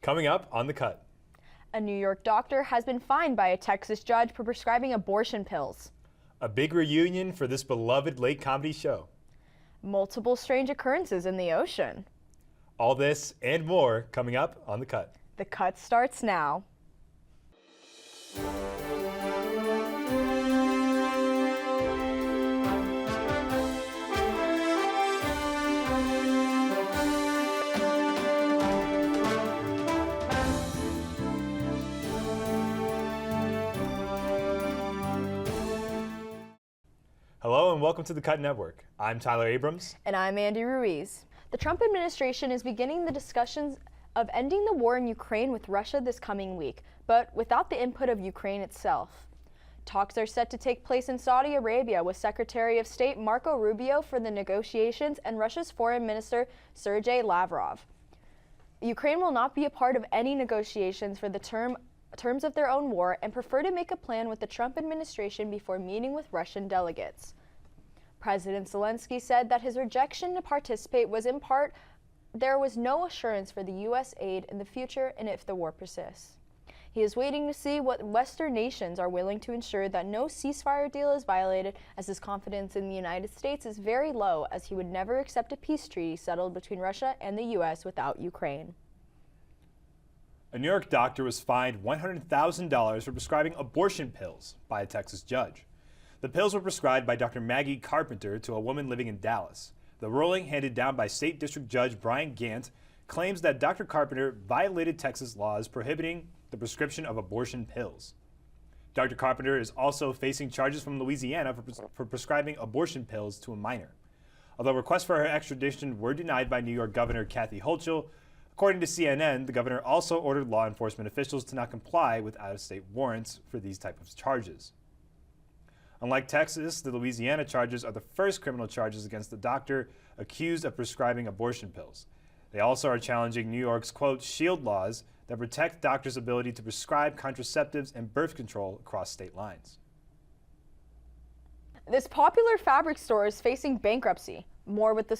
Coming up on The Cut. A New York doctor has been fined by a Texas judge for prescribing abortion pills. A big reunion for this beloved late comedy show. Multiple strange occurrences in the ocean. All this and more coming up on The Cut. The Cut starts now. Hello and welcome to The Cut Network. I'm Tyler Abrams. And I'm Andy Ruiz. The Trump administration is beginning the discussions of ending the war in Ukraine with Russia this coming week, but without the input of Ukraine itself. Talks are set to take place in Saudi Arabia with Secretary of State Marco Rubio for the negotiations and Russia's Foreign Minister Sergei Lavrov. Ukraine will not be a part of any negotiations for the terms of their own war and prefer to make a plan with the Trump administration before meeting with Russian delegates. President Zelensky said that his rejection to participate was in part there was no assurance for the U.S. aid in the future and if the war persists. He is waiting to see what Western nations are willing to ensure that no ceasefire deal is violated, as his confidence in the United States is very low, as he would never accept a peace treaty settled between Russia and the U.S. without Ukraine. A New York doctor was fined $100,000 for prescribing abortion pills by a Texas judge. The pills were prescribed by Dr. Maggie Carpenter to a woman living in Dallas. The ruling, handed down by State District Judge Brian Gant, claims that Dr. Carpenter violated Texas laws prohibiting the prescription of abortion pills. Dr. Carpenter is also facing charges from Louisiana for prescribing abortion pills to a minor. Although requests for her extradition were denied by New York Governor Kathy Hochul, according to CNN, the governor also ordered law enforcement officials to not comply with out-of-state warrants for these type of charges. Unlike Texas, the Louisiana charges are the first criminal charges against the doctor accused of prescribing abortion pills. They also are challenging New York's, quote, shield laws that protect doctors' ability to prescribe contraceptives and birth control across state lines. This popular fabric store is facing bankruptcy. More with the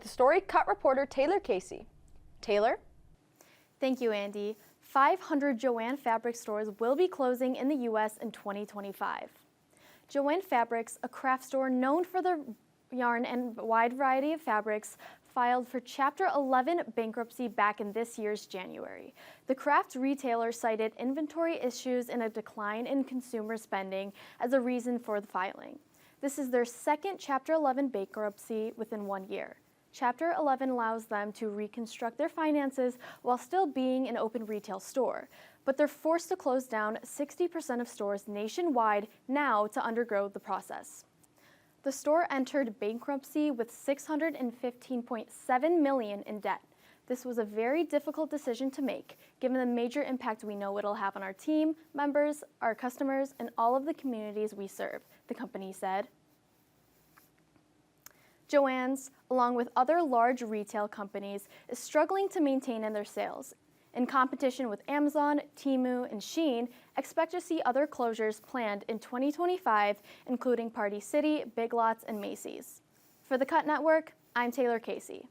story, Cut reporter Taylor Casey. Taylor? Thank you, Andy. 500 Joann fabric stores will be closing in the U.S. in 2025. Joann Fabrics, a craft store known for their yarn and wide variety of fabrics, filed for Chapter 11 bankruptcy back in this year's January. The craft retailer cited inventory issues and a decline in consumer spending as a reason for the filing. This is their second Chapter 11 bankruptcy within 1 year. Chapter 11 allows them to reconstruct their finances while still being an open retail store, but they're forced to close down 60% of stores nationwide now to undergo the process. The store entered bankruptcy with $615.7 million in debt. This was a very difficult decision to make, given the major impact we know it'll have on our team, members, our customers, and all of the communities we serve, the company said. Joann's, along with other large retail companies, is struggling to maintain in their sales. In competition with Amazon, Temu, and Shein, expect to see other closures planned in 2025, including Party City, Big Lots, and Macy's. For the Cut Network, I'm Taylor Casey.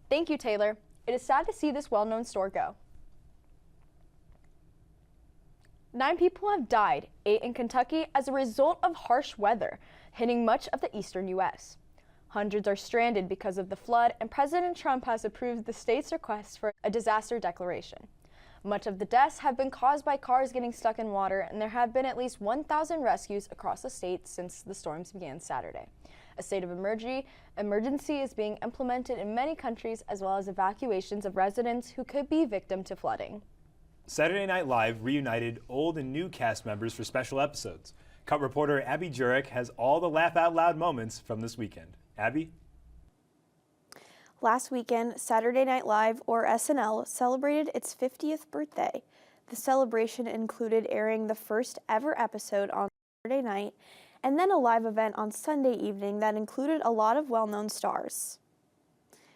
Thank you, Taylor. It is sad to see this well-known store go. 9 people have died, 8 in Kentucky, as a result of harsh weather hitting much of the eastern U.S. Hundreds are stranded because of the flood, and President Trump has approved the state's request for a disaster declaration. Much of the deaths have been caused by cars getting stuck in water, and there have been at least 1,000 rescues across the state since the storms began Saturday. A state of emergency is being implemented in many countries, as well as evacuations of residents who could be victim to flooding. Saturday Night Live reunited old and new cast members for special episodes. Cut reporter Abby Jurek has all the laugh-out-loud moments from this weekend. Abby? Last weekend, Saturday Night Live, or SNL, celebrated its 50th birthday. The celebration included airing the first ever episode on Saturday night, and then a live event on Sunday evening that included a lot of well-known stars.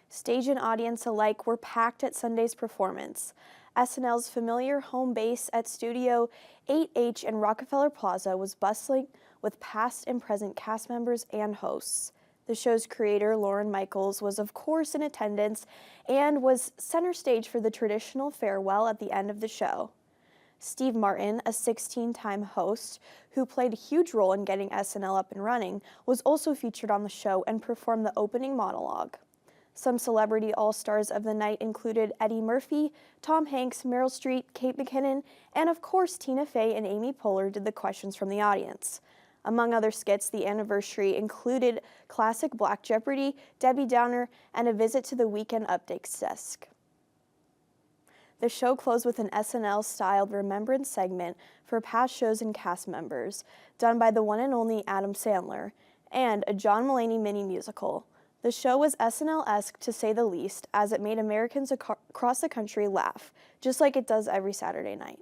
Stage and audience alike were packed at Sunday's performance. SNL's familiar home base at Studio 8H in Rockefeller Plaza was bustling with past and present cast members and hosts. The show's creator, Lauren Michaels, was of course in attendance and was center stage for the traditional farewell at the end of the show. Steve Martin, a 16-time host who played a huge role in getting SNL up and running, was also featured on the show and performed the opening monologue. Some celebrity all-stars of the night included Eddie Murphy, Tom Hanks, Meryl Streep, Kate McKinnon, and of course Tina Fey and Amy Poehler did the questions from the audience. Among other skits, the anniversary included classic Black Jeopardy, Debbie Downer, and a visit to the Weekend Updates desk. The show closed with an SNL-styled remembrance segment for past shows and cast members, done by the one and only Adam Sandler, and a John Mulaney mini-musical. The show was SNL-esque to say the least, as it made Americans across the country laugh, just like it does every Saturday night.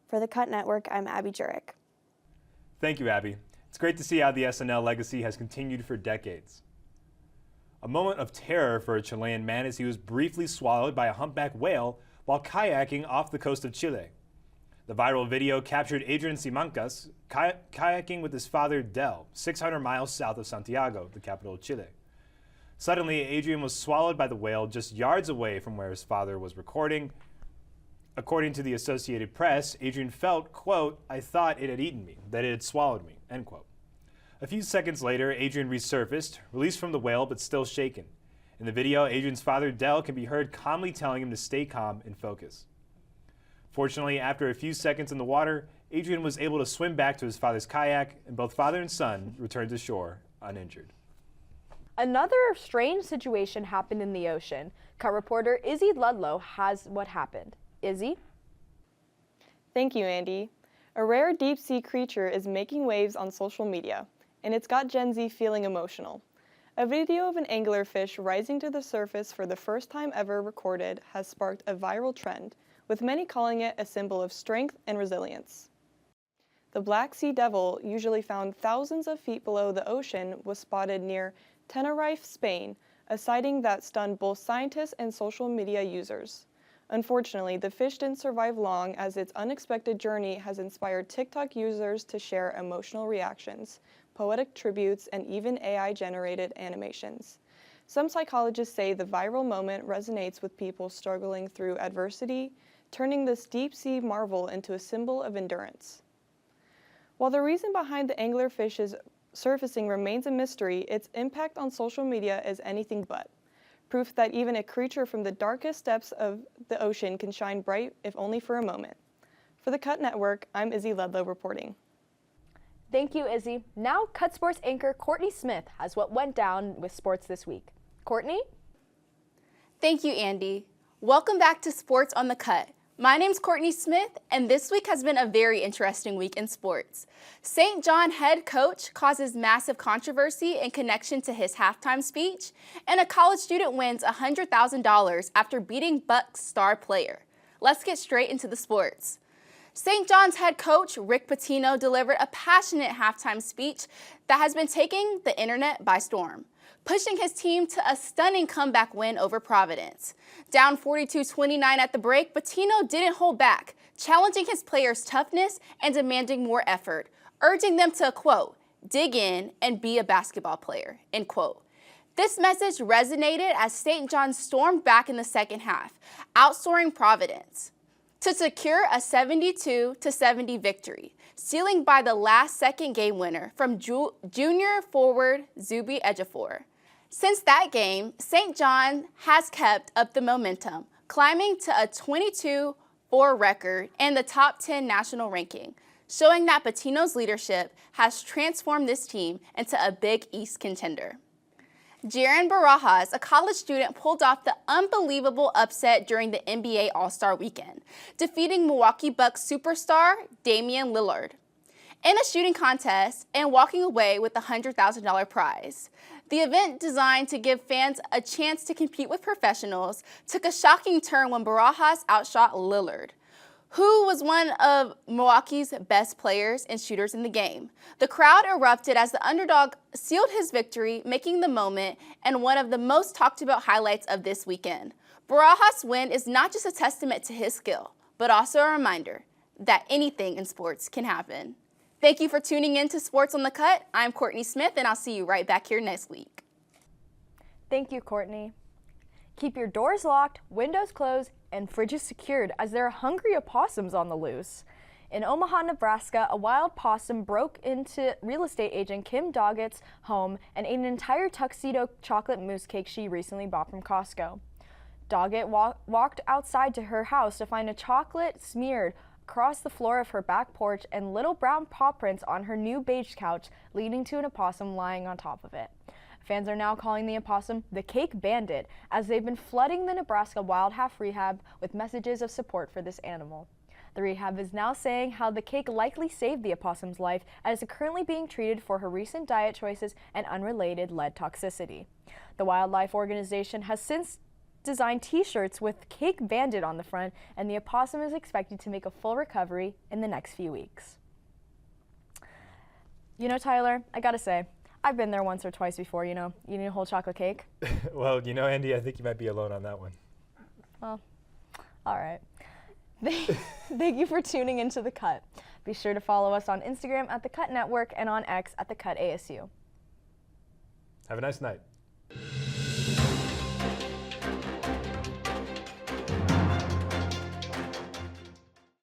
For the Cut Network, I'm Abby Jurek. Thank you, Abby. It's great to see how the SNL legacy has continued for decades. A moment of terror for a Chilean man as he was briefly swallowed by a humpback whale while kayaking off the coast of Chile. The viral video captured Adrian Simancas kayaking with his father Del, 600 miles south of Santiago, the capital of Chile. Suddenly, Adrian was swallowed by the whale just yards away from where his father was recording. According to the Associated Press, Adrian felt, quote, "I thought it had eaten me, that it had swallowed me," end quote. A few seconds later, Adrian resurfaced, released from the whale but still shaken. In the video, Adrian's father, Del, can be heard calmly telling him to stay calm and focus. Fortunately, after a few seconds in the water, Adrian was able to swim back to his father's kayak, and both father and son returned to shore uninjured. Another strange situation happened in the ocean. Cut reporter Izzy Ludlow has what happened. Izzy? Thank you, Andy. A rare deep-sea creature is making waves on social media, and it's got Gen Z feeling emotional. A video of an anglerfish rising to the surface for the first time ever recorded has sparked a viral trend, with many calling it a symbol of strength and resilience. The Black Sea Devil, usually found thousands of feet below the ocean, was spotted near Tenerife, Spain, a sighting that stunned both scientists and social media users. Unfortunately, the fish didn't survive long, as its unexpected journey has inspired TikTok users to share emotional reactions, poetic tributes, and even AI-generated animations. Some psychologists say the viral moment resonates with people struggling through adversity, turning this deep-sea marvel into a symbol of endurance. While the reason behind the anglerfish's surfacing remains a mystery, its impact on social media is anything but. Proof that even a creature from the darkest depths of the ocean can shine bright, if only for a moment. For the Cut Network, I'm Izzy Ludlow reporting. Thank you, Izzy. Now, Cut Sports anchor Courtney Smith has what went down with sports this week. Courtney? Thank you, Andy. Welcome back to Sports on the Cut. My name's Courtney Smith, and this week has been a very interesting week in sports. St. John head coach causes massive controversy in connection to his halftime speech, and a college student wins $100,000 after beating Bucks star player. Let's get straight into the sports. St. John's head coach Rick Pitino delivered a passionate halftime speech that has been taking the internet by storm, pushing his team to a stunning comeback win over Providence. Down 42-29 at the break, Pitino didn't hold back, challenging his players' toughness and demanding more effort, urging them to, quote, dig in and be a basketball player, end quote. This message resonated as St. John stormed back in the second half, outscoring Providence to secure a 72-70 victory, sealing by the last-second game winner from junior forward Zuby Ejiofor. Since that game, St. John has kept up the momentum, climbing to a 22-4 record and the top 10 national ranking, showing that Pitino's leadership has transformed this team into a Big East contender. Jaren Barajas, a college student, pulled off the unbelievable upset during the NBA All-Star Weekend, defeating Milwaukee Bucks superstar Damian Lillard in a shooting contest and walking away with a $100,000 prize. The event, designed to give fans a chance to compete with professionals, took a shocking turn when Barajas outshot Lillard, who was one of Milwaukee's best players and shooters in the game. The crowd erupted as the underdog sealed his victory, making the moment and one of the most talked about highlights of this weekend. Barajas' win is not just a testament to his skill, but also a reminder that anything in sports can happen. Thank you for tuning in to Sports on the Cut. I'm Courtney Smith, and I'll see you right back here next week. Thank you, Courtney. Keep your doors locked, windows closed, and fridges secured as there are hungry opossums on the loose. In Omaha, Nebraska, a wild possum broke into real estate agent Kim Doggett's home and ate an entire tuxedo chocolate mousse cake she recently bought from Costco. Doggett walked outside to her house to find a chocolate smeared across the floor of her back porch and little brown paw prints on her new beige couch, leading to an opossum lying on top of it. Fans are now calling the opossum the Cake Bandit, as they've been flooding the Nebraska Wild Half Rehab with messages of support for this animal. The rehab is now saying how the cake likely saved the opossum's life, as it's currently being treated for her recent diet choices and unrelated lead toxicity. The wildlife organization has since designed t-shirts with Cake Bandit on the front, and the opossum is expected to make a full recovery in the next few weeks. You know, Tyler, I gotta say, I've been there once or twice before, eating a whole chocolate cake. Well, Andy, I think you might be alone on that one. Well, all right. Thank you for tuning into The Cut. Be sure to follow us on Instagram at The Cut Network and on X at The Cut ASU. Have a nice night.